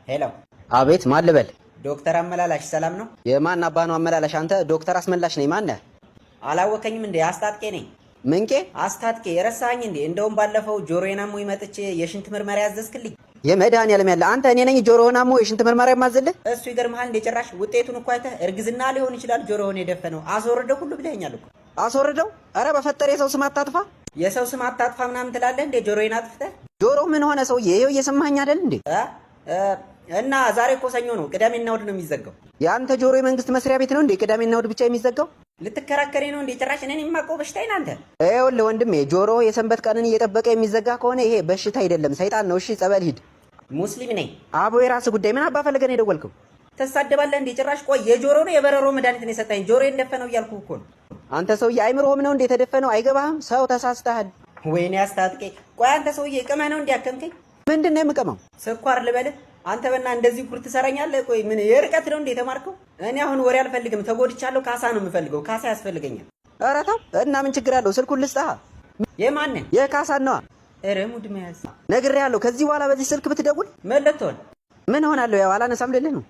ሄሎ። አቤት ማን ልበል? ዶክተር አመላላሽ ሰላም ነው? የማን አባ ነው አመላላሽ? አንተ ዶክተር አስመላሽ ነኝ። ማን ነህ? አላወቀኝም እንዴ? አስታጥቄ ነኝ። ምንቄ? አስታጥቄ የረሳኸኝ እንዴ? እንደውም ባለፈው ጆሮዬን አሞኝ መጥቼ የሽንት ምርመራ ያዘዝክልኝ። የመድኃኒዓለም ያለ አንተ እኔ ነኝ ጆሮህን አሞ የሽንት ምርመራ የማዝልህ? እሱ ይገርምሃል እንዴ? ጭራሽ ውጤቱን እኮ አይተህ እርግዝና ሊሆን ይችላል ጆሮህን የደፈነው አስወርደው ሁሉ ብለኸኛል እኮ። አስወርደው? አረ በፈጠረ የሰው ስም አታጥፋ። የሰው ስም አታጥፋ ምናምን ትላለህ እንዴ? ጆሮዬን አጥፍተህ። ጆሮ ምን ሆነ ሰውዬ? ይኸው እየሰማኸኝ አይደል እንዴ? እና ዛሬ እኮ ሰኞ ነው፣ ቅዳሜና እሑድ ነው የሚዘጋው። የአንተ ጆሮ የመንግስት መስሪያ ቤት ነው እንዴ? ቅዳሜና እሑድ ብቻ የሚዘጋው? ልትከራከሬ ነው እንዴ? ጭራሽ እኔን የማውቀው በሽታዬን አንተ። ይኸውልህ ወንድሜ ጆሮ የሰንበት ቀንን እየጠበቀ የሚዘጋ ከሆነ ይሄ በሽታ አይደለም ሰይጣን ነው። እሺ ጸበል ሂድ። ሙስሊም ነኝ። አቦ የራስህ ጉዳይ። ምን አባ ፈልገህ ነው የደወልከው? ተሳደባለህ እንዴ? ጭራሽ ቆይ የጆሮ ነው የበረሮ መድኃኒት ነው የሰጠኝ። ጆሮ እንደፈነው እያልኩ እኮ ነው። አንተ ሰውዬ አይምሮህም ነው እንዴ የተደፈነው? አይገባህም? ሰው ተሳስተሃል። ወይኔ አስታጥቄ። ቆይ አንተ ሰውዬ ቅመህ ነው እንዲያከምከኝ? ምንድን ነው የምቀመው? ስኳር ልበልህ? አንተ በና እንደዚህ ኩር ትሰራኛለህ? ቆይ ምን የርቀት ነው እንዴ የተማርከው? እኔ አሁን ወሬ አልፈልግም፣ ተጎድቻለሁ። ካሳ ነው የምፈልገው። ካሳ ያስፈልገኛል። ኧረ ተው እና ምን ችግር አለው? ስልኩን ልስጥህ። የማንን? የካሳን ነዋ። ኧረ ሙድ መያዝ ነግሬሃለሁ። ከዚህ በኋላ በዚህ ስልክ ብትደውል መለቶል ምን ሆናለሁ? ያው አላነሳም ልልህ ነው።